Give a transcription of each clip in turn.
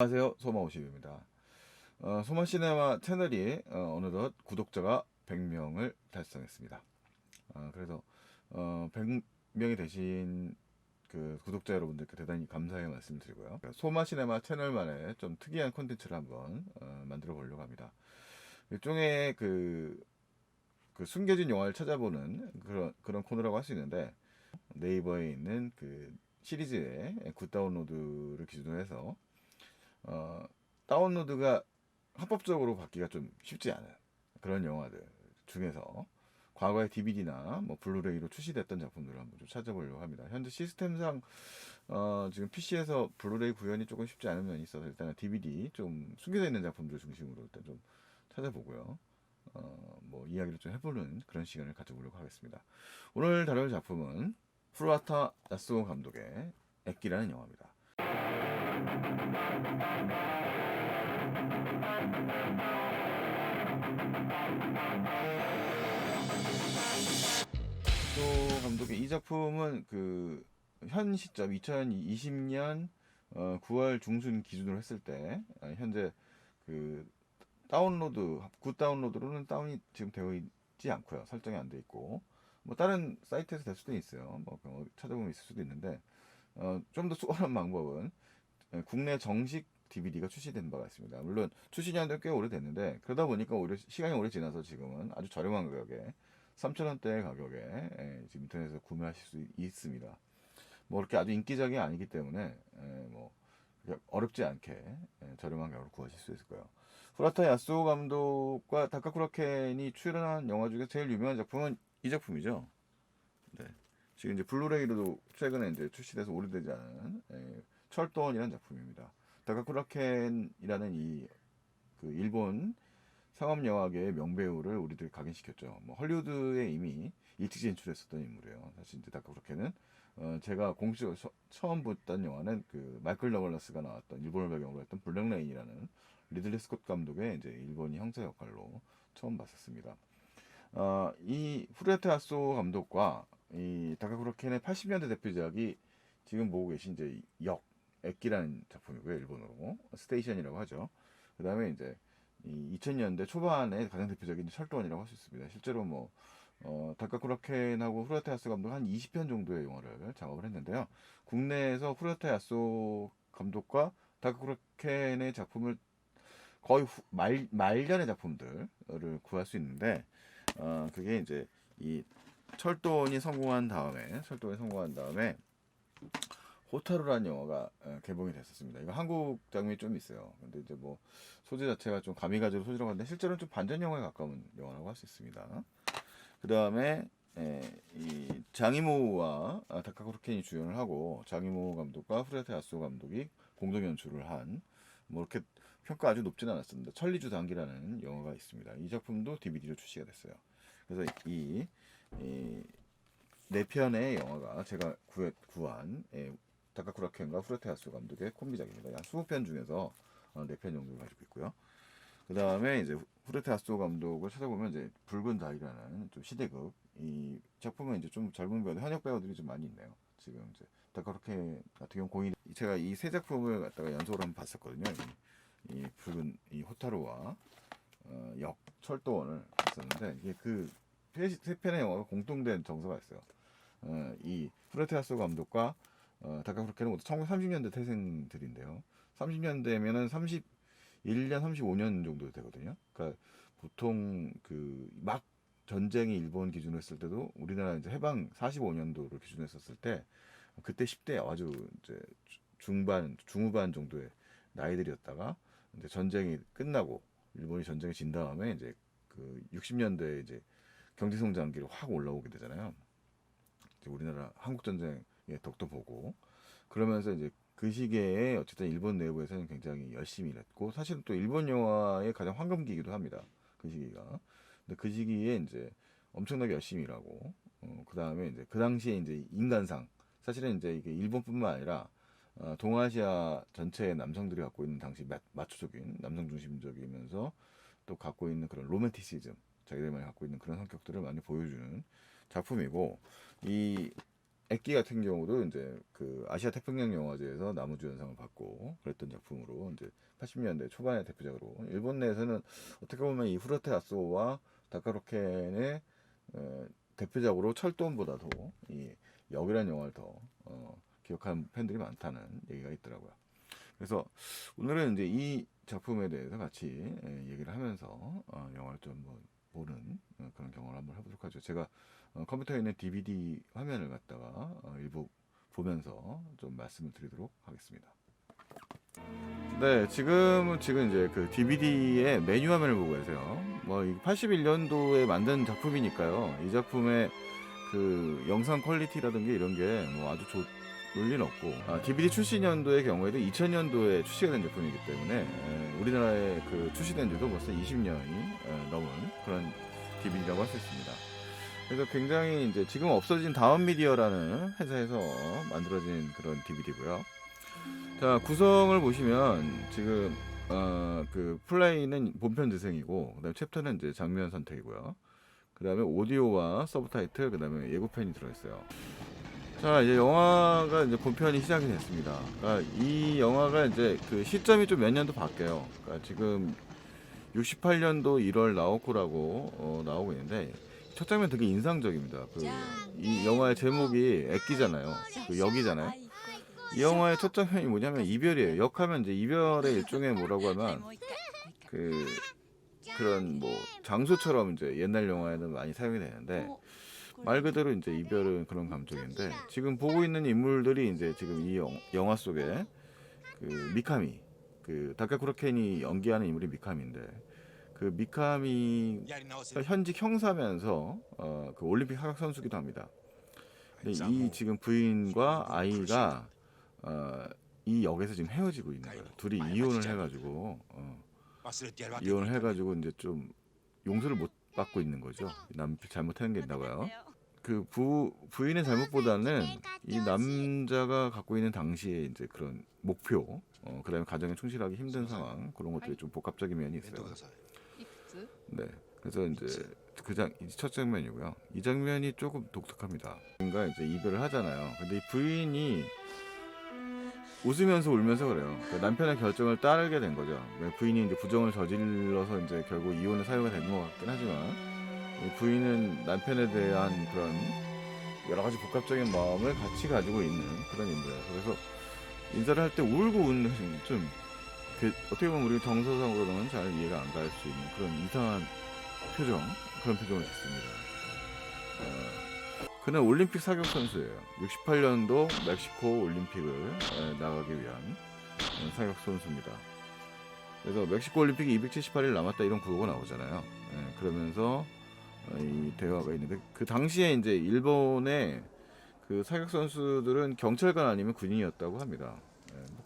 안녕하세요, 소마50입니다. 소마시네마 채널이 어느덧 구독자가 100명을 달성했습니다. 그래서 100명이 되신 그 구독자 여러분들께 대단히 감사의 말씀을 드리고요. 소마시네마 채널만의 좀 특이한 콘텐츠를 한번 만들어 보려고 합니다. 일종의 그 숨겨진 영화를 찾아보는 그런 코너라고 할 수 있는데, 네이버에 있는 그 시리즈의 굿다운로드를 기준으로 해서 어, 다운로드가 합법적으로 받기가 좀 쉽지 않은 그런 영화들 중에서 과거에 DVD나 뭐 블루레이로 출시됐던 작품들을 한번 좀 찾아보려고 합니다. 현재 시스템상 지금 PC에서 블루레이 구현이 조금 쉽지 않은 면이 있어서 일단은 DVD 좀 숨겨져 있는 작품들 중심으로 일단 좀 찾아보고요. 뭐 이야기를 좀 해보는 그런 시간을 가져보려고 하겠습니다. 오늘 다룰 작품은 후루아타 야스오 감독의 액기라는 영화입니다. 또 감독의 이 작품은 그 현 시점 2020년 9월 중순 기준으로 했을 때 현재 그 다운로드 굿 다운로드로는 다운이 지금 되어 있지 않고요. 설정이 안 돼 있고 뭐 다른 사이트에서 될 수도 있어요. 뭐 찾아보면 있을 수도 있는데 좀 더 수월한 방법은 국내 정식 DVD가 출시된 바가 있습니다. 물론 출시 년도 꽤 오래됐는데 그러다 보니까 오히려 시간이 오래 지나서 지금은 아주 저렴한 가격에 3,000원대의 가격에 지금 인터넷에서 구매하실 수 있습니다. 뭐 그렇게 아주 인기작이 아니기 때문에 뭐 어렵지 않게 저렴한 가격으로 구하실 수 있을 거예요. 후라타 야스오 감독과 다카쿠라 켄이 출연한 영화 중에 제일 유명한 작품은 이 작품이죠. 네. 지금 이제 블루레이로도 최근에 이제 출시돼서 오래되지 않은 철도원이라는 작품입니다. 다카쿠라 켄이라는 이 그 일본 상업 영화계의 명배우를 우리들이 각인시켰죠. 뭐 헐리우드에 이미 일찍 진출했었던 인물이에요. 사실 이제 다카쿠라 켄은 제가 공식적으로 처음 봤던 영화는 그 마이클 더글라스가 나왔던 일본을 배경으로 했던 블랙레인이라는 리들리 스콧 감독의 이제 일본이 형사 역할로 처음 봤었습니다. 이 후레테 아소 감독과 이 다카쿠라 켄의 80년대 대표작이 지금 보고 계신 이제 역 액기라는 작품이고요. 일본어로 스테이션이라고 하죠. 그 다음에 이제 이 2000년대 초반에 가장 대표적인 철도원이라고 할 수 있습니다. 실제로 뭐 다카쿠라 켄하고 후라테 야스 감독 한 20편 정도의 영화를 작업을 했는데요. 국내에서 후라테 야스 감독과 다카쿠라 켄의 작품을 거의 말년의 작품들을 구할 수 있는데 그게 이제 이 철도원이 성공한 다음에 호타루라는 영화가 개봉이 됐었습니다. 이거 한국 장면이 좀 있어요. 근데 이제 뭐 소재 자체가 좀 가미가제로 소재라고 하는데 실제로는 좀 반전 영화에 가까운 영화라고 할 수 있습니다. 그 다음에 이 장이모우와 다카코르 켄이 주연을 하고 장이모우 감독과 후레타 야스오 감독이 공동 연출을 한 뭐 이렇게 평가 아주 높지는 않았습니다. 천리주 단기라는 영화가 있습니다. 이 작품도 DVD로 출시가 됐어요. 그래서 이 네 편의 영화가 제가 구한 다카쿠라 켄과 후레타 야스오 감독의 콤비작입니다. 약 20편 중에서 네 편 정도를 가지고 있고요. 그 다음에 이제 후르테 아스토 감독을 찾아보면 이제 붉은 달이라는 좀 시대극 이 작품은 이제 좀 젊은 배우들 현역 배우들이 좀 많이 있네요. 지금 이제 다카르케 같은 경우 공인 제가 이 세 작품을 갖다가 연속으로 한번 봤었거든요. 이 붉은 이 호타루와 역 철도원을 봤었는데 이게 그 세 편의 영화가 공통된 정서가 있어요. 이 후르테 아스토 감독과 다카르케는 모두 1930년대 태생들인데요. 30년대면은 1년 35년 정도 되거든요. 그러니까 보통 그 막 전쟁이 일본 기준으로 했을 때도 우리나라 이제 해방 45년도를 기준으로 했었을 때 그때 10대 아주 이제 중후반 정도의 나이들이었다가 이제 전쟁이 끝나고 일본이 전쟁에 진 다음에 이제 그 60년대에 이제 경제 성장기로 확 올라오게 되잖아요. 이제 우리나라 한국 전쟁의 덕도 보고 그러면서 이제 그 시기에 어쨌든 일본 내부에서는 굉장히 열심히 일했고 사실은 또 일본 영화의 가장 황금기이기도 합니다. 그 시기가. 근데 그 시기에 이제 엄청나게 열심히 일하고 그 다음에 이제 그 당시에 이제 인간상 사실은 이제 이게 일본뿐만 아니라 동아시아 전체의 남성들이 갖고 있는 당시 마초적인 남성 중심적이면서 또 갖고 있는 그런 로맨티시즘 자기들만이 갖고 있는 그런 성격들을 많이 보여주는 작품이고 이 액기 같은 경우도 이제 그 아시아 태평양 영화제에서 남우주연상을 받고 그랬던 작품으로 이제 80년대 초반의 대표작으로 일본 내에서는 어떻게 보면 이 후르테 아소와 다카로켄의 대표작으로 철도원보다도 이 역이라는 영화를 더 기억하는 팬들이 많다는 얘기가 있더라고요. 그래서 오늘은 이제 이 작품에 대해서 같이 얘기를 하면서 영화를 좀 보는 그런 경험을 한번 해보도록 하죠. 제가 컴퓨터에 있는 DVD 화면을 갖다가 일부 보면서 좀 말씀을 드리도록 하겠습니다. 네, 지금 이제 그 DVD의 메뉴 화면을 보고 계세요. 뭐 81년도에 만든 작품이니까요. 이 작품의 그 영상 퀄리티라든가 이런 게 뭐 아주 좋을 리는 없고, DVD 출시 년도의 경우에도 2000년도에 출시가 된 제품이기 때문에 우리나라에 그 출시된 지도 벌써 20년이 넘은 그런 DVD라고 할 수 있습니다. 그래서 굉장히 이제 지금 없어진 다운미디어라는 회사에서 만들어진 그런 DVD고요. 자, 구성을 보시면 지금 그 플레이는 본편 재생이고, 그다음에 챕터는 이제 장면 선택이고요. 그다음에 오디오와 서브타이틀, 그다음에 예고편이 들어있어요. 자, 이제 영화가 이제 본편이 시작이 됐습니다. 그러니까 이 영화가 이제 그 시점이 좀 몇 년도 바뀌어요. 그러니까 지금 68년도 1월 나오코라고 나오고 있는데 첫 장면 되게 인상적입니다. 이 영화의 제목이 액기잖아요. 그 역이잖아요. 이 영화의 첫 장면이 뭐냐면 이별이에요. 역하면 이제 이별의 일종의 뭐라고 하면 그런 뭐 장소처럼 이제 옛날 영화에는 많이 사용이 되는데 말 그대로 이제 이별은 그런 감정인데 지금 보고 있는 인물들이 이제 지금 이 영화 속에 그 미카미 그 다카쿠라켄이 연기하는 인물이 미카미인데 그 미카미가 현직 형사면서 그 올림픽 하각 선수기도 합니다. 근데 이 지금 부인과 아이가 이 역에서 지금 헤어지고 있는 거예요. 둘이 이혼을 해가지고 이제 좀 용서를 못 받고 있는 거죠. 잘못한 게 있나 봐요. 그 부인의 잘못보다는 이 남자가 갖고 있는 당시에 이제 그런 목표, 그다음에 가정에 충실하기 힘든 상황 그런 것들이 좀 복합적인 면이 있어요. 네, 그래서 이제 첫 장면이고요. 이 장면이 조금 독특합니다. 그러니까 이제 이별을 하잖아요. 근데 이 부인이 웃으면서 울면서 그래요. 그러니까 남편의 결정을 따르게 된 거죠. 부인이 이제 부정을 저질러서 이제 결국 이혼의 사유가 되는 것 같긴 하지만 이 부인은 남편에 대한 그런 여러 가지 복합적인 마음을 같이 가지고 있는 그런 인물이에요. 그래서 인사를 할 때 울고 웃는 좀 어떻게 보면 우리 정서상으로는 잘 이해가 안 갈 수 있는 그런 이상한 그런 표정을 짓습니다. 그는 올림픽 사격 선수예요. 68년도 멕시코 올림픽을 나가기 위한 사격 선수입니다. 그래서 멕시코 올림픽이 278일 남았다 이런 구호가 나오잖아요. 그러면서 이 대화가 있는데 그 당시에 이제 일본의 그 사격 선수들은 경찰관 아니면 군인이었다고 합니다.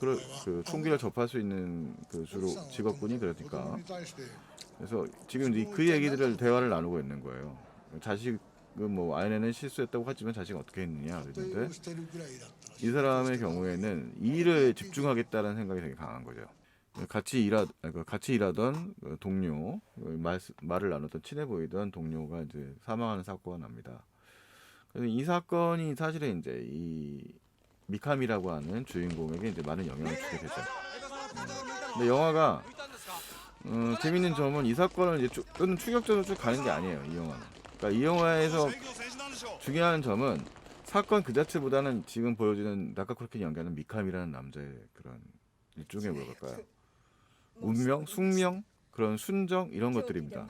그 총기를 접할 수 있는 그 주로 직업군이 그러니까. 그래서 지금 그 얘기들을 대화를 나누고 있는 거예요. 자식은 뭐 아내는 실수했다고 하지만 자식은 어떻게 했느냐 그랬는데 이 사람의 경우에는 이 일에 집중하겠다는 생각이 되게 강한 거죠. 같이 일하던 동료, 말을 나눴던 친해 보이던 동료가 이제 사망하는 사고가 납니다. 그래서 이 사건이 사실은 이제 이 미카미라고 하는 주인공에게 이제 많은 영향을 주게 되죠. 근데 영화가 재밌는 점은 이 사건을 이제 추격전으로 쭉 가는 게 아니에요. 이 영화는. 그러니까 이 영화에서 중요한 점은 사건 그 자체보다는 지금 보여주는 다카쿠라켄이 연기하는 미카미라는 남자의 그런 일종의 뭐랄까요? 운명, 숙명, 그런 순정 이런 것들입니다.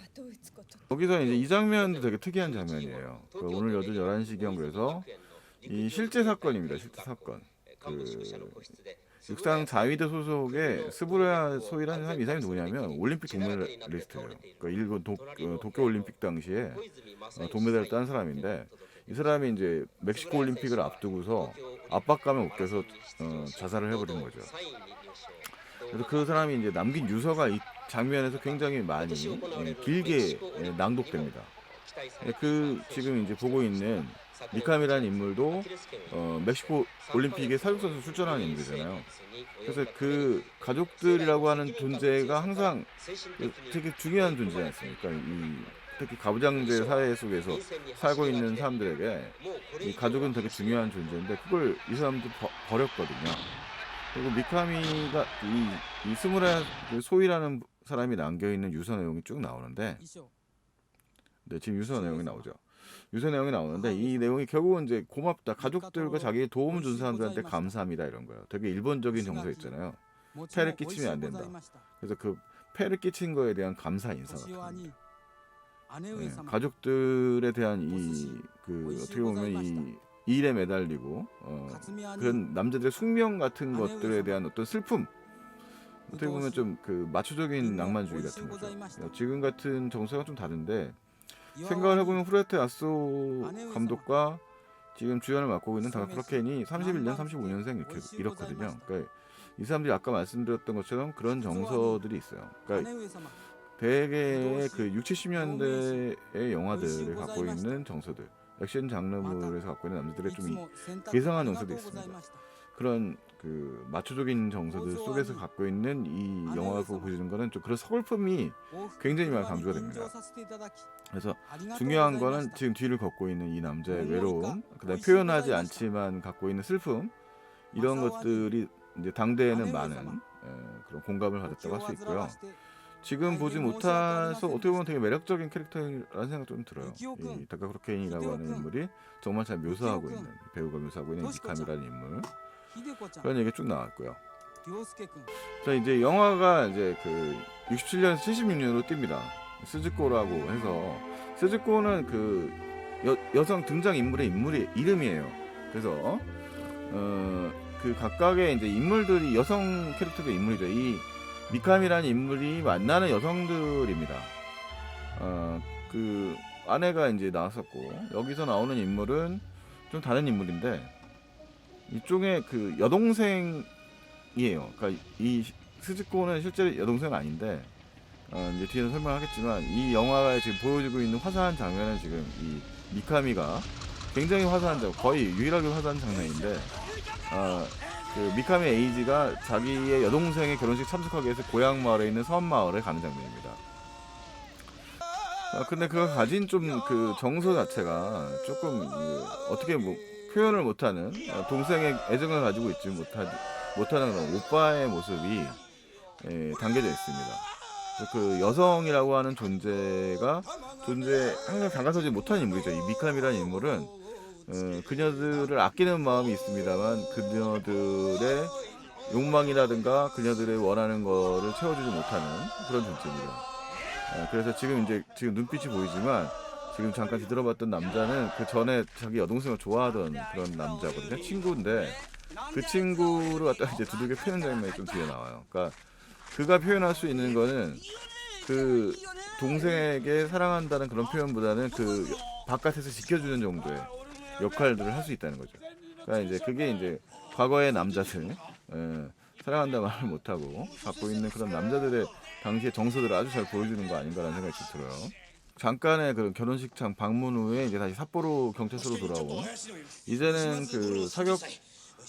거기서 이제 이 장면도 되게 특이한 장면이에요. 오늘 11시경 그래서 이 실제 사건입니다. 실제 사건. 육상 자위대 소속의 스부라 소이라는 사람 이 사람이 누구냐면 올림픽 동메달리스트예요. 그러니까 일본 도쿄 올림픽 당시에 동메달을 딴 사람인데 이 사람이 이제 멕시코 올림픽을 앞두고서 압박감에 웃겨서 자살을 해버린 거죠. 그래서 그 사람이 이제 남긴 유서가 이 장면에서 굉장히 많이 길게 낭독됩니다. 지금 이제 보고 있는 미카미라는 인물도 멕시코 올림픽에 사격선수 출전하는 인물이잖아요. 그래서 그 가족들이라고 하는 존재가 항상 되게 중요한 존재지 않습니까? 이 특히 가부장제 사회 속에서 살고 있는 사람들에게 이 가족은 되게 중요한 존재인데 그걸 이 사람도 버렸거든요. 그리고 미카미가 이 스무라 그 소이라는 사람이 남겨있는 유서 내용이 쭉 나오는데, 네, 지금 유서 내용이 나오죠. 유서 내용이 나오는데 이 내용이 결국은 이제 고맙다, 가족들과 자기 도움을 준 사람들한테 감사합니다 이런 거예요. 되게 일본적인 정서 있잖아요. 폐를 끼치면 안 된다. 그래서 그 폐를 끼친 거에 대한 감사 인사 같은 겁니다. 네, 가족들에 대한 그 어떻게 보면 이 일에 매달리고 그런 남자들의 숙명 같은 것들에 대한 어떤 슬픔, 어떻게 보면 좀 그 마초적인 낭만주의 같은 거죠. 지금 같은 정서가 좀 다른데, 생각을 해보면 후레테 아소 감독과 지금 주연을 맡고 있는 다카 프로켄이 31년, 35년생 이렇거든요. 그러니까 이 사람들이 아까 말씀드렸던 것처럼 그런 정서들이 있어요. 그러니까 대개의 그 60, 70년대의 영화들을 갖고 있는 정서들, 액션 장르물에서 갖고 있는 남자들의 좀 괴상한 정서도 있습니다. 그런 그 마초적인 정서들 속에서 갖고 있는 이 영화를 보여주는 거는 좀 그런 서글픔이 굉장히 많이 강조가 됩니다. 그래서 중요한 거는 지금 뒤를 걷고 있는 이 남자의 외로움, 그다음에 표현하지 않지만 갖고 있는 슬픔, 이런 것들이 이제 당대에는 많은 그런 공감을 받았다고 할 수 있고요. 지금 보지 못해서 어떻게 보면 되게 매력적인 캐릭터라는 생각 좀 들어요. 이 다카 프로켄이라고 하는 인물이 정말 잘 묘사하고 있는, 배우가 묘사하고 있는 미카미라는 인물, 그런 얘기 쭉 나왔고요. 자, 이제 영화가 이제 그 67년에서 76년으로 뜁니다. 스즈코라고 해서, 스즈코는 그 여성 등장 인물의 이름이에요. 그래서 그 각각의 이제 인물들이 여성 캐릭터도 인물이죠. 이 미카미라는 인물이 만나는 여성들입니다. 그 아내가 이제 나왔었고, 여기서 나오는 인물은 좀 다른 인물인데 이쪽에 그 여동생이에요. 그러니까 이 스즈코는 실제로 여동생은 아닌데, 이제 뒤에서 설명하겠지만 이 영화가 지금 보여주고 있는 화사한 장면은 지금 이 미카미가 굉장히 화사한 장면, 거의 유일하게 화사한 장면인데, 그 미카미 에이지가 자기의 여동생의 결혼식 참석하기 위해서 고향 마을에 있는 섬 마을에 가는 장면입니다. 근데 그가 가진 좀 그 정서 자체가 조금 어떻게 뭐 표현을 못하는, 동생의 애정을 가지고 있지 못하는 그런 오빠의 모습이 담겨져 있습니다. 그 여성이라고 하는 항상 다가서지 못하는 인물이죠. 이 미카미라는 인물은 그녀들을 아끼는 마음이 있습니다만 그녀들의 욕망이라든가 그녀들의 원하는 거를 채워주지 못하는 그런 존재입니다. 그래서 지금 눈빛이 보이지만 지금 잠깐 뒤돌아봤던 남자는 그 전에 자기 여동생을 좋아하던 그런 남자거든요. 친구인데 그 친구를 갖다 이제 두들겨 패는 장면이 좀 뒤에 나와요. 그러니까 그가 표현할 수 있는 거는 그 동생에게 사랑한다는 그런 표현보다는 그 바깥에서 지켜주는 정도의 역할들을 할 수 있다는 거죠. 그러니까 이제 그게 이제 과거의 남자들, 사랑한다 말을 못하고 갖고 있는 그런 남자들의 당시의 정서들을 아주 잘 보여주는 거 아닌가라는 생각이 좀 들어요. 잠깐의 그 결혼식장 방문 후에 이제 다시 삿포로 경찰서로 돌아온, 이제는 그 사격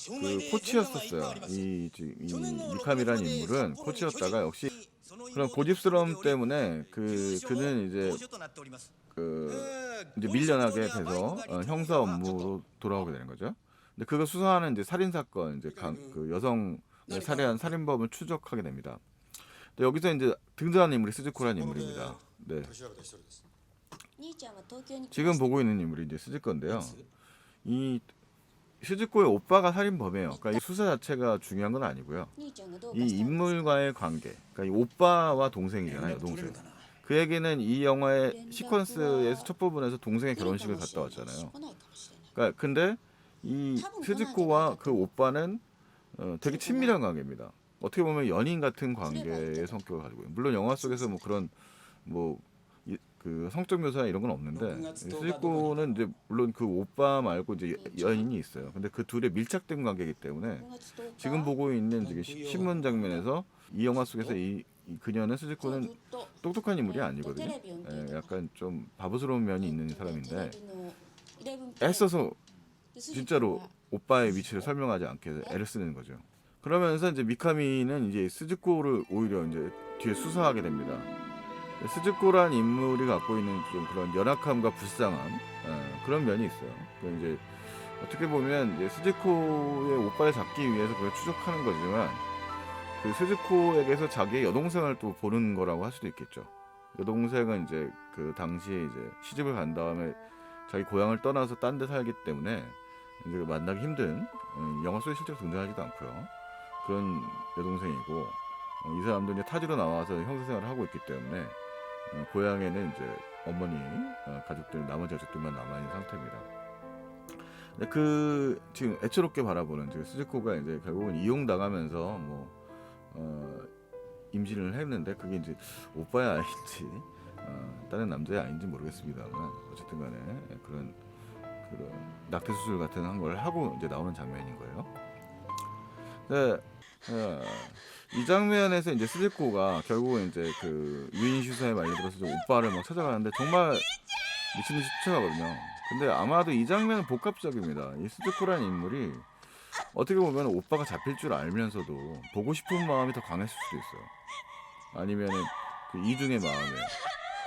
그 코치였었어요. 이 미카미라는 인물은 코치였다가 역시 그런 고집스러움 때문에 그는 이제 밀려나게 돼서 형사 업무로 돌아오게 되는 거죠. 근데 그거 수사하는 이제 살인 사건, 이제 그 여성 살해한 살인범을 추적하게 됩니다. 근데 여기서 이제 등장하는 인물이 스즈코라는 인물입니다. 네. 지금 보고 있는 인물이 이제 스즈코인데요. 이 스즈코의 오빠가 살인범이에요. 그러니까 이 수사 자체가 중요한 건 아니고요. 이 인물과의 관계, 그러니까 이 오빠와 동생이잖아요, 동생. 그 얘기는 이 영화의 시퀀스에서 첫 부분에서 동생의 결혼식을 갔다 왔잖아요. 그러니까 근데 이 스즈코와 그 오빠는 되게 친밀한 관계입니다. 어떻게 보면 연인 같은 관계의 성격을 가지고, 물론 영화 속에서 뭐 그런 그 성적 묘사 이런 건 없는데, 스즈코는 이제 물론 그 오빠 말고 이제 연인이 있어요. 근데 그 둘의 밀착된 관계이기 때문에 지금 보고 있는 신문 장면에서 이 영화 속에서 이 그녀는, 스즈코는 똑똑한 인물이 아니거든요. 약간 좀 바보스러운 면이 있는 사람인데 애써서 진짜로 오빠의 위치를 설명하지 않게 애를 쓰는 거죠. 그러면서 이제 미카미는 이제 스즈코를 오히려 이제 뒤에 수사하게 됩니다. 스즈코란 인물이 갖고 있는 좀 그런 연약함과 불쌍함 그런 면이 있어요. 그 이제 어떻게 보면 이제 스즈코의 오빠를 잡기 위해서 그걸 추적하는 거지만 그 스즈코에게서 자기의 여동생을 또 보는 거라고 할 수도 있겠죠. 여동생은 이제 그 당시에 이제 시집을 간 다음에 자기 고향을 떠나서 딴 데 살기 때문에 이제 만나기 힘든 영화 속에 실제로 등장하지도 않고요. 그런 여동생이고 이 사람도 이제 타지로 나와서 형사 생활을 하고 있기 때문에 고향에는 이제 어머니 가족들 나머지 가족들만 남아 있는 상태입니다. 근데 그 지금 애처롭게 바라보는 지금 스즈코가 이제 결국은 이용당하면서 뭐 임신을 했는데 그게 이제 오빠의 아이인지 다른 남자의 아이인지 모르겠습니다만 어쨌든 간에 그런 낙태 수술 같은 한 걸 하고 이제 나오는 장면인 거예요. 네, 이 장면에서 이제 스즈코가 결국은 이제 그 유인 슈사에 말려들어서 오빠를 막 찾아가는데 정말 미친 듯이 쫓아가거든요. 근데 아마도 이 장면은 복합적입니다. 이 스즈코라는 인물이 어떻게 보면 오빠가 잡힐 줄 알면서도 보고 싶은 마음이 더 강했을 수도 있어요. 아니면은 그 이중의 마음에,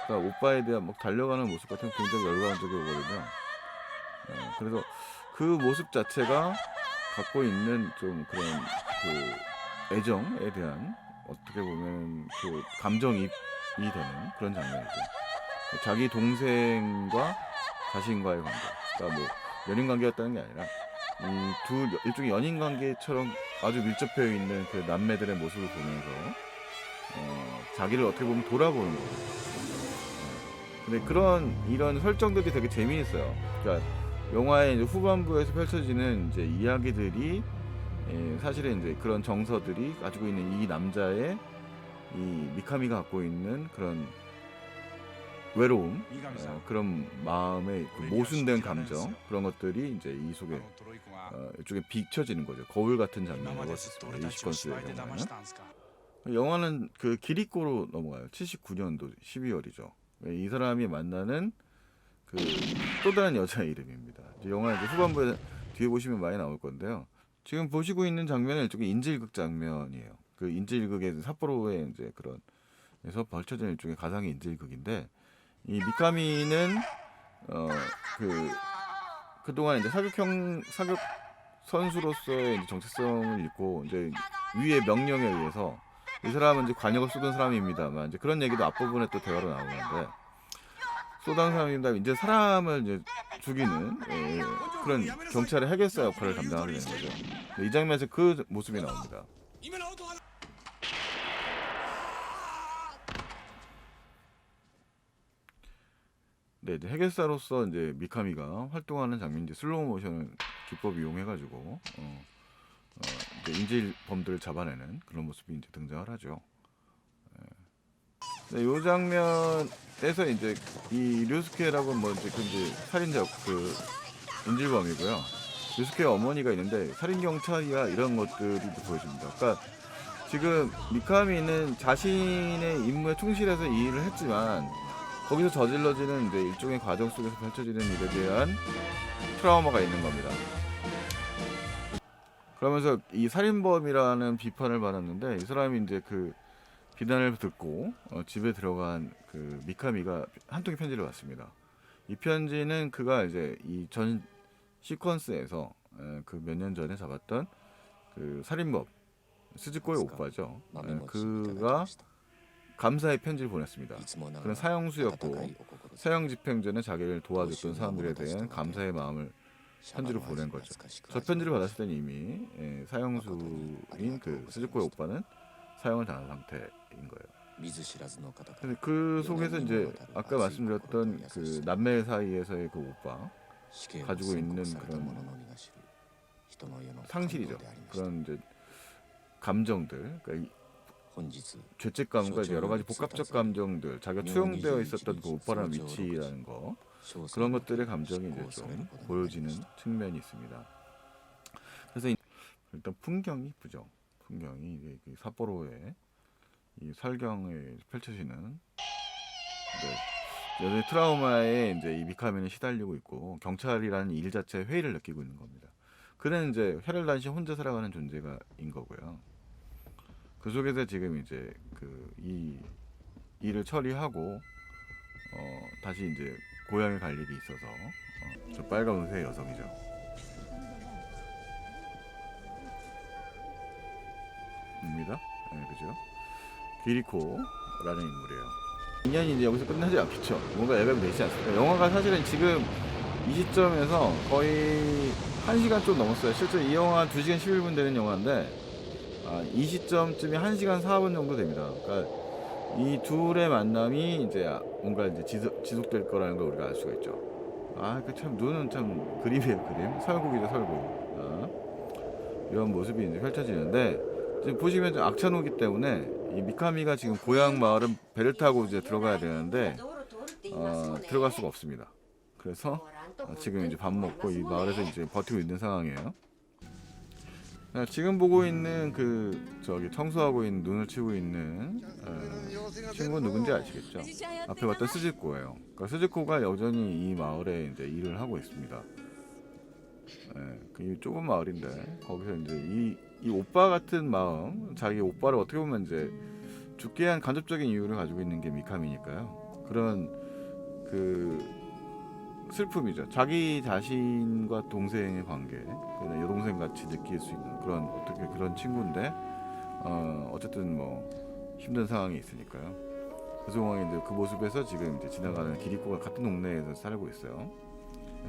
그러니까 오빠에 대한 막 달려가는 모습 같은 게 굉장히 열광적이거든요. 그래서 그 모습 자체가 갖고 있는 좀 그런 그 애정에 대한 어떻게 보면 그 감정이입이 되는 그런 장면이죠. 자기 동생과 자신과의 관계, 그러니까 뭐 연인 관계였다는 게 아니라 이 두 일종의 연인 관계처럼 아주 밀접해 있는 그 남매들의 모습을 보면서 자기를 어떻게 보면 돌아보는 거예요. 근데 이런 설정들이 되게 재미있어요. 그러니까 영화의 이제 후반부에서 펼쳐지는 이제 이야기들이 사실은 이제 그런 정서들이 가지고 있는 이 남자의 이 미카미가 갖고 있는 그런 외로움, 그런 마음의 그 모순된 감정 그런 것들이 이제 이 속에 이쪽에 비춰지는 거죠. 거울 같은 장면이라고 할 수 있습니다. 이 시퀀스의 영화는 그 기리코로 넘어가요. 79년도 12월이죠. 이 사람이 만나는 그 또 다른 여자의 이름입니다. 영화 이제 후반부에 뒤에 보시면 많이 나올 건데요. 지금 보시고 있는 장면은 일종의 인질극 장면이에요. 그 인질극의 삿포로의 이제 그런 에서 벌쳐진 일종의 가상의 인질극인데 이 미카미는 그동안 이제 사격 선수로서의 이제 정체성을 잃고 이제 위의 명령에 의해서 이 사람은 이제 관역을 쏘던 사람입니다만 이제 그런 얘기도 앞부분에 또 대화로 나오는데 쏘던 사람입니다. 이제 사람을 이제 죽이는 그런 경찰의 해결사 역할을 담당하게 되는 거죠. 이 장면에서 그 모습이 나옵니다. 네, 이제 해결사로서 이제 미카미가 활동하는 장면, 이제 슬로우 모션 기법 이용해가지고 이제 인질범들을 잡아내는 그런 모습이 이제 등장을 하죠. 네, 이 장면에서 이제 이 류스케라고 뭐 이제 그 이제 살인자 그 인질범이고요. 류스케의 어머니가 있는데 살인 경찰이야 이런 것들이 보여집니다. 그러니까 지금 미카미는 자신의 임무에 충실해서 이 일을 했지만 거기서 저질러지는 이제 일종의 과정 속에서 펼쳐지는 일에 대한 트라우마가 있는 겁니다. 그러면서 이 살인범이라는 비판을 받았는데 이 사람이 이제 그 비난을 듣고 집에 들어간 그 미카미가 한 통의 편지를 받습니다. 이 편지는 그가 이제 이 전 시퀀스에서 그 몇 년 전에 잡았던 그 살인범 스즈코의 오빠죠. 그가 감사의 편지를 보냈습니다. 그런 사형수였고 사형 집행 전에 자기를 도와줬던 사람들에 대한 감사의 마음을 편지로 보낸 거죠. 저 편지를 받았을 때는 이미 사형수인 그 스즈코의 오빠는 사형을 당한 상태인 거예요. 근데 그 속에서 이제 아까 말씀드렸던 그 남매 사이에서의 그 오빠 가지고 있는 그런 상실이죠. 그런 이제 감정들, 그러니까 죄책감과 이제 여러 가지 복합적 감정들, 자기가 투영되어 있었던 그 오빠라는 위치라는 거, 그런 것들의 감정이 이제 좀 보여지는 측면이 있습니다. 그래서 일단 풍경이 이쁘죠. 풍경이 이제 삿포로의 이 설경에 펼쳐지는 여전히 트라우마에 이제 이 미카미는 시달리고 있고 경찰이라는 일 자체에 회의를 느끼고 있는 겁니다. 그는 이제 혈혈 단신 혼자 살아가는 존재가인 거고요. 그 속에서 지금 이제 이 일을 처리하고 다시 이제 고향에 갈 일이 있어서 저 빨간 옷의 여성이죠. 입니다. 네, 그죠? 기리코라는 인물이에요. 인연이 이제 여기서 끝나지 않겠죠. 뭔가 예감이 되지 않습니까? 영화가 사실은 지금 이 시점에서 거의 1시간 좀 넘었어요. 실제 이 영화 2시간 11분 되는 영화인데 이 시점쯤에 1시간 4분 정도 됩니다. 그러니까 이 둘의 만남이 이제 뭔가 이제 지속될 거라는 걸 우리가 알 수가 있죠. 그 참 눈은 참 그림이에요, 그림. 설국이죠, 설국. 이런 모습이 이제 펼쳐지는데 지금 보시면 좀 악천후기 때문에 이 미카미가 지금 고향 마을은 배를 타고 이제 들어가야 되는데 들어갈 수가 없습니다. 그래서 지금 이제 밥 먹고 이 마을에서 이제 버티고 있는 상황이에요. 지금 보고 있는 저기 청소하고 있는 눈을 치고 있는 친구는 누군지 아시겠죠? 앞에 봤던 스즈코예요. 그러니까 스즈코가 여전히 이 마을에 이제 일을 하고 있습니다. 그 조금 마을인데 거기서 이제 이 오빠 같은 마음, 자기 오빠를 어떻게 보면 이제 죽게 한 간접적인 이유를 가지고 있는 게 미카미니까요. 그런 슬픔이죠. 자기 자신과 동생의 관계, 그냥 여동생 같이 느낄 수 있는 그런 친구인데 어쨌든 뭐 힘든 상황이 있으니까요. 그 상황에 이제 그 모습에서 지금 이제 지나가는 기리코가 같은 동네에서 살고 있어요.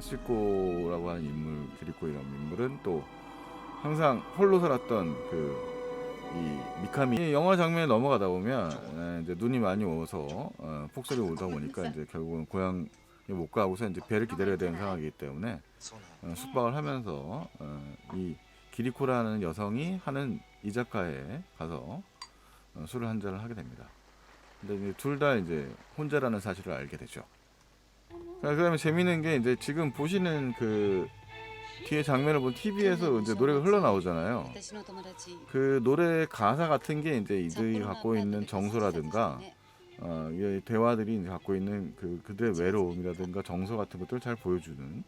실코라고 하는 인물, 기리코이라는 인물은 또 항상 홀로 살았던 이 미카미 영화 장면에 넘어가다 보면 이제 눈이 많이 오서 폭설이 오다 보니까 이제 결국은 고향 못 가고서 이제 배를 기다려야 되는 상황이기 때문에 숙박을 하면서 이 기리코라는 여성이 하는 이자카야에 가서 술을 한 잔을 하게 됩니다. 근데 둘 다 이제 혼자라는 사실을 알게 되죠. 그다음에 재밌는 게 이제 지금 보시는 뒤에 장면을 본 TV에서 이제 노래가 흘러나오잖아요. 그 노래 가사 같은 게 이제 이들이 갖고 있는 정서라든가 이 대화들이 이제 갖고 있는 그들의 외로움이라든가 정서 같은 것들을 잘 보여주는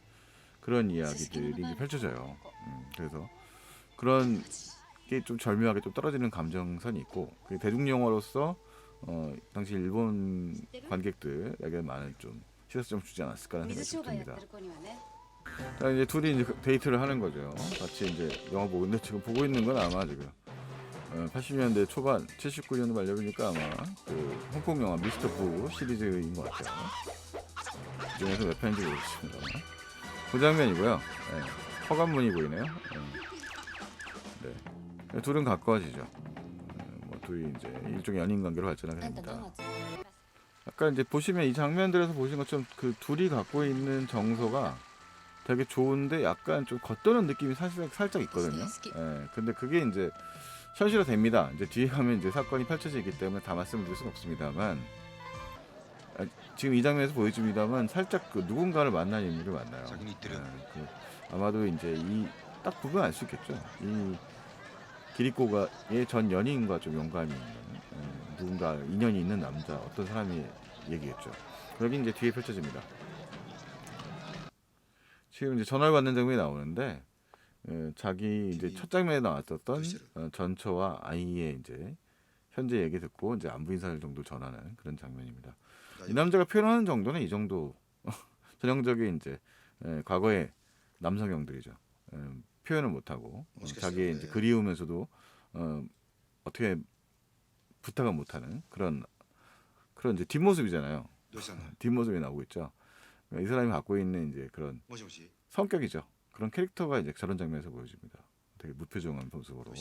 그런 이야기들이 이제 펼쳐져요. 그래서 그런 게 좀 절묘하게 좀 떨어지는 감정선이 있고 대중 영화로서 당시 일본 관객들에게 많은 좀 시사점을 주지 않았을까라는 생각이 듭니다. 자, 이제 둘이 이제 데이트를 하는 거죠. 같이 이제 영화 보고 있는데 지금 보고 있는 건 아마 지금 80년대 초반, 79년도 말년이니까 아마 홍콩 영화 미스터 부 시리즈인 것 같아요. 중에서 몇 편인지 모르겠습니다. 그 장면이고요. 허관문이 보이네요. 네. 둘은 가까워지죠. 뭐 둘이 이제 일종의 연인 관계로 발전하게 됩니다. 아까 이제 보시면 이 장면들에서 보신 것처럼 둘이 갖고 있는 정서가 되게 좋은데 약간 좀 겉도는 느낌이 살짝 있거든요. 근데 그게 이제 현실화 됩니다. 이제 뒤에 가면 이제 사건이 펼쳐지기 때문에 다 말씀드릴 수는 없습니다만 지금 이 장면에서 보여줍니다만 살짝 누군가를 만난 인물을 만나요. 아마도 이제 딱 보면 알 수 있겠죠. 이 기리코가의 전 연인과 좀 연관이 있는 누군가 인연이 있는 남자 어떤 사람이 얘기겠죠. 그러기 이제 뒤에 펼쳐집니다. 지금 이제 전화를 받는 장면이 나오는데 자기 이제 첫 장면에 나왔었던 전처와 아이의 이제 현재 얘기 듣고 이제 안부 인사를 정도 전하는 그런 장면입니다. 이 남자가 표현하는 정도는 이 정도 전형적인 이제 과거의 남성형들이죠. 표현을 못하고 자기의 이제 그리우면서도 어떻게 부탁을 못하는 그런 이제 뒷모습이잖아요. 뒷모습이 나오고 있죠. 이 사람이 갖고 있는 이제 그런 성격이죠. 그런 캐릭터가 이제 저런 장면에서 보여집니다. 되게 무표정한 모습으로.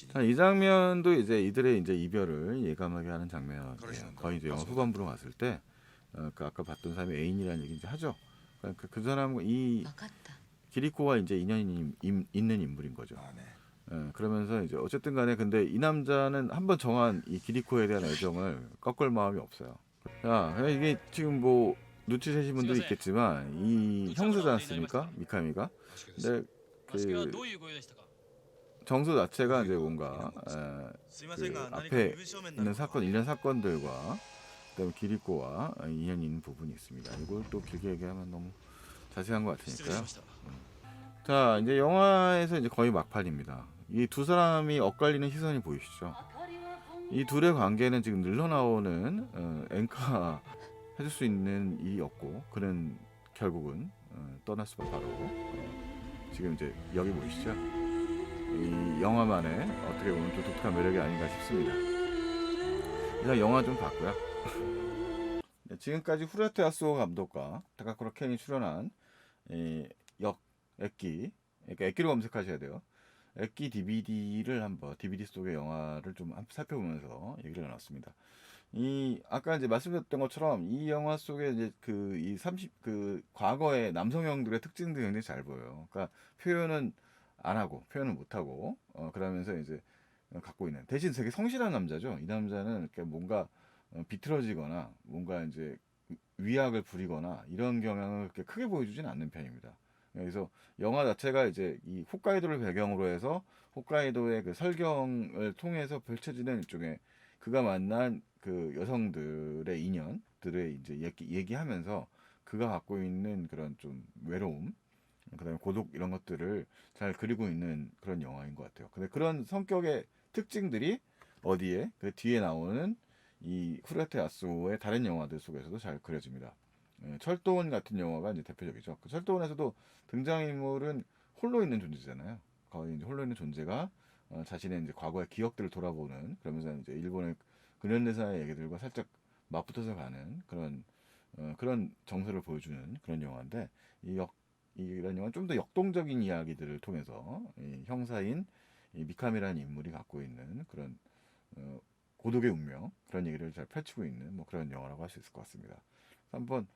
자, 이 장면도 이제 이들의 이제 이별을 예감하게 하는 장면이에요. 거의 이제 영화 후반부로 갔을 때, 아까 봤던 사람이 애인이라는 얘기 이제 하죠. 그러니까 그 사람과 이 기리코와 이제 인연이 있는 인물인 거죠. 그러면서 이제 어쨌든간에 근데 이 남자는 한번 정한 이 기리코에 대한 애정을 꺾을 마음이 없어요. 자, 이게 지금 뭐 눈치채신 분들이 있겠지만 이 형사지 않습니까? 미카미가. 근데 정서 자체가 이제 뭔가 앞에 있는 일련 사건들과 그다음에 기리코와 인연이 있는 부분이 있습니다. 이걸 또 길게 얘기하면 너무 자세한 것 같으니까요. 자, 이제 영화에서 이제 거의 막판입니다. 이 두 사람이 엇갈리는 시선이 보이시죠? 이 둘의 관계는 지금 늘어나오는 앵커가 해줄 수 있는 일이 없고 그는 결국은 떠날 수밖에 바로 지금 이제 여기 보이시죠? 이 영화만의 어떻게 보면 좀 독특한 매력이 아닌가 싶습니다. 일단 영화 좀 봤고요. 네, 지금까지 후르트 야스오 감독과 다카코라 켄이 출연한 이 액기, 그러니까 액기로 검색하셔야 돼요. 액기 DVD를 한번 DVD 속의 영화를 좀 살펴보면서 얘기를 나눴습니다. 이 아까 이제 말씀드렸던 것처럼 이 영화 속에 이제 그 이 30 그 과거의 남성형들의 특징들이 굉장히 잘 보여요. 그러니까 표현은 안 하고 표현을 못 하고 그러면서 이제 갖고 있는 대신 되게 성실한 남자죠. 이 남자는 이렇게 뭔가 비틀어지거나 뭔가 이제 위약을 부리거나 이런 경향을 그렇게 크게 보여주진 않는 편입니다. 그래서 영화 자체가 이제 이 홋카이도를 배경으로 해서 홋카이도의 그 설경을 통해서 펼쳐지는 일종의 그가 만난 그 여성들의 인연들을 이제 얘기하면서 그가 갖고 있는 그런 좀 외로움, 그다음에 고독 이런 것들을 잘 그리고 있는 그런 영화인 것 같아요. 근데 그런 성격의 특징들이 어디에 그 뒤에 나오는 이 후르테 야스오의 다른 영화들 속에서도 잘 그려집니다. 철도원 같은 영화가 이제 대표적이죠. 그 철도원에서도 등장인물은 홀로 있는 존재잖아요. 거의 이제 홀로 있는 존재가 자신의 이제 과거의 기억들을 돌아보는 그러면서 이제 일본의 근현대사의 얘기들과 살짝 맞붙어서 가는 그런 정서를 보여주는 그런 영화인데 이 이런 영화는 좀 더 역동적인 이야기들을 통해서 이 형사인 이 미카미라는 인물이 갖고 있는 그런 어, 고독의 운명 그런 얘기를 잘 펼치고 있는 뭐 그런 영화라고 할 수 있을 것 같습니다. 한번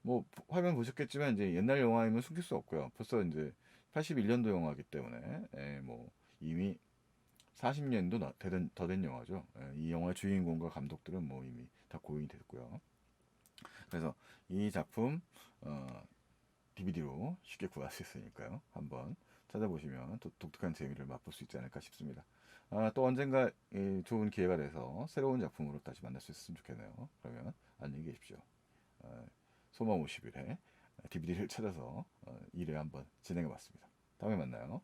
뭐 화면 보셨겠지만 이제 옛날 영화임을 숨길 수 없고요. 벌써 이제 81년도 영화이기 때문에 뭐 이미 40년도 더 된 영화죠. 이 영화의 주인공과 감독들은 뭐 이미 다 고인이 됐고요. 그래서 이 작품 DVD로 쉽게 구할 수 있으니까요. 한번 찾아보시면 또 독특한 재미를 맛볼 수 있지 않을까 싶습니다. 또 언젠가 좋은 기회가 돼서 새로운 작품으로 다시 만날 수 있었으면 좋겠네요. 그러면 안녕히 계십시오. 소망 50일에 DVD를 찾아서 1회 한번 진행해 봤습니다. 다음에 만나요.